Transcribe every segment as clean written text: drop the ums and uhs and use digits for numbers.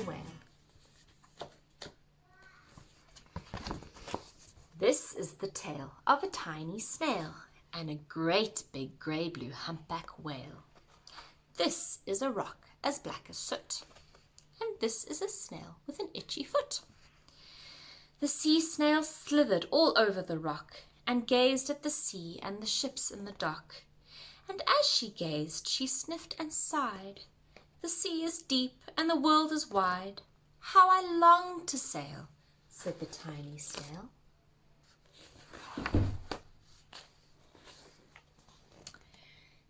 the whale. This is the tail of a tiny snail and a great big grey-blue humpback whale. This is a rock as black as soot, and this is a snail with an itchy foot. The sea snail slithered all over the rock and gazed at the sea and the ships in the dock. And as she gazed, she sniffed and sighed. The sea is deep and the world is wide. How I long to sail, said the tiny snail.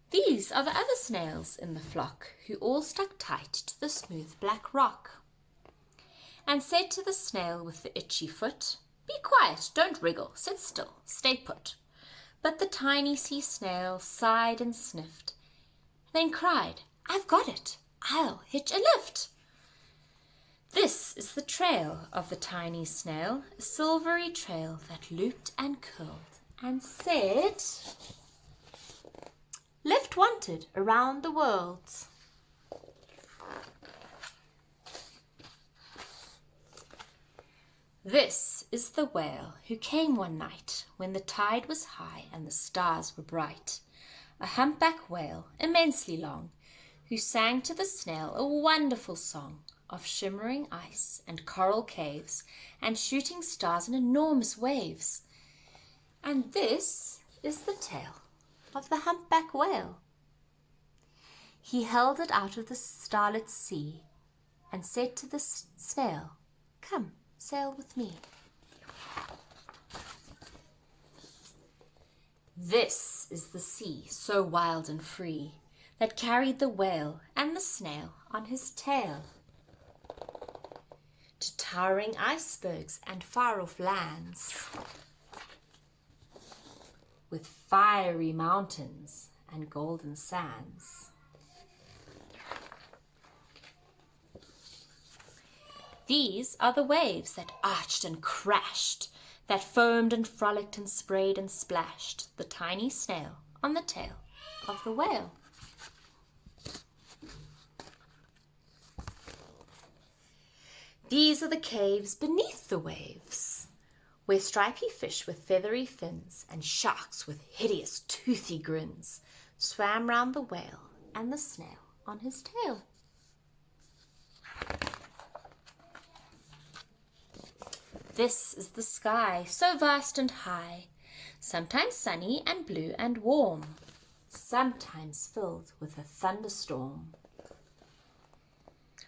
These are the other snails in the flock, who all stuck tight to the smooth black rock, and said to the snail with the itchy foot, "Be quiet, don't wriggle, sit still, stay put." But the tiny sea snail sighed and sniffed, then cried, "I've got it, I'll hitch a lift." This is the trail of the tiny snail, a silvery trail that looped and curled and said, "Lift wanted around the world." This is the whale who came one night when the tide was high and the stars were bright, a humpback whale immensely long, who sang to the snail a wonderful song of shimmering ice and coral caves and shooting stars in enormous waves. And this is the tail of the humpback whale. He held it out of the starlit sea and said to the snail, "Come, sail with me." This is the sea so wild and free that carried the whale and the snail on his tail to towering icebergs and far-off lands, with fiery mountains and golden sands. These are the waves that arched and crashed, that foamed and frolicked and sprayed and splashed the tiny snail on the tail of the whale. These are the caves beneath the waves, where stripy fish with feathery fins and sharks with hideous toothy grins swam round the whale and the snail on his tail. This is the sky, so vast and high, sometimes sunny and blue and warm, sometimes filled with a thunderstorm,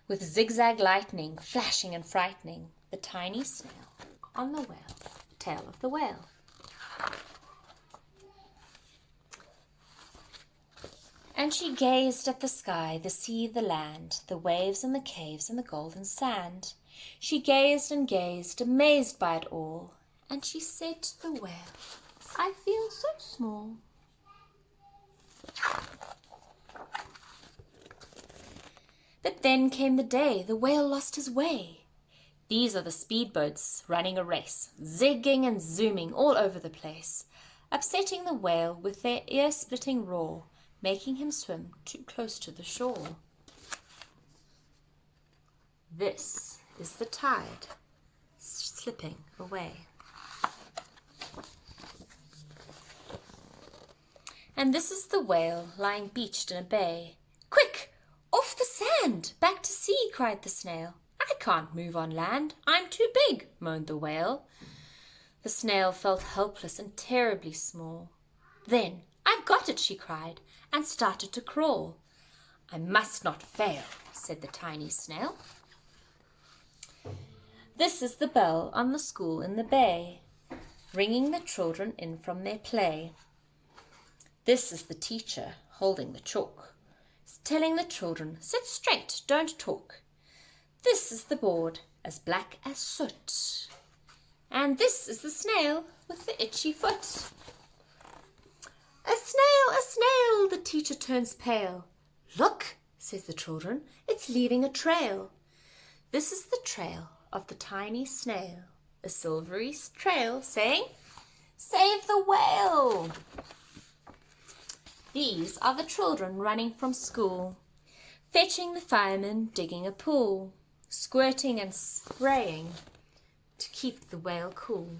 with zigzag lightning flashing and frightening the tiny snail on the tail of the whale. And she gazed at the sky, the sea, the land, the waves and the caves and the golden sand. She gazed and gazed, amazed by it all, and she said to the whale, "I feel so small." But then came the day the whale lost his way. These are the speedboats running a race, zigging and zooming all over the place, upsetting the whale with their ear-splitting roar, making him swim too close to the shore. This is the tide slipping away. And this is the whale lying beached in a bay. "Quick, off the sand, back to sea," cried the snail. "I can't move on land, I'm too big," moaned the whale. The snail felt helpless and terribly small. Then, "I've got it," she cried, and started to crawl. "I must not fail," said the tiny snail. This is the bell on the school in the bay, ringing the children in from their play. This is the teacher holding the chalk, telling the children, "Sit straight, don't talk." This is the board, as black as soot. And this is the snail with the itchy foot. "A snail, the teacher turns pale. "Look," says the children, "it's leaving a trail." This is the trail of the tiny snail, a silvery trail saying, "Save the whale." These are the children running from school, fetching the fireman, digging a pool, squirting and spraying to keep the whale cool.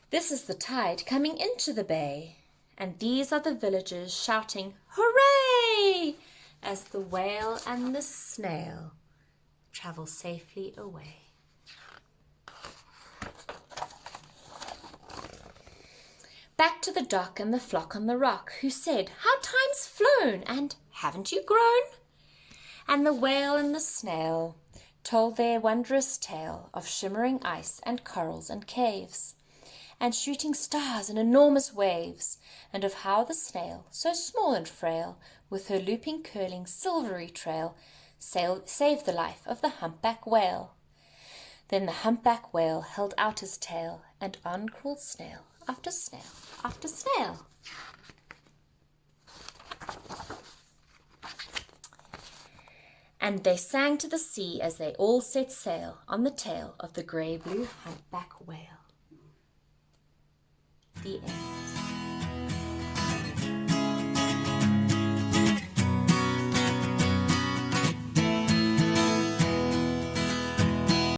This is the tide coming into the bay, and these are the villagers shouting, "Hooray!" as the whale and the snail travel safely away. Back to the dock and the flock on the rock, who said, "How time's flown, and haven't you grown?" And the whale and the snail told their wondrous tale of shimmering ice and corals and caves, and shooting stars and enormous waves, and of how the snail, so small and frail, with her looping, curling, silvery trail, saved the life of the humpback whale. Then the humpback whale held out his tail, and on crawled snail after snail after snail. And they sang to the sea as they all set sail on the tail of the grey-blue humpback whale. The end.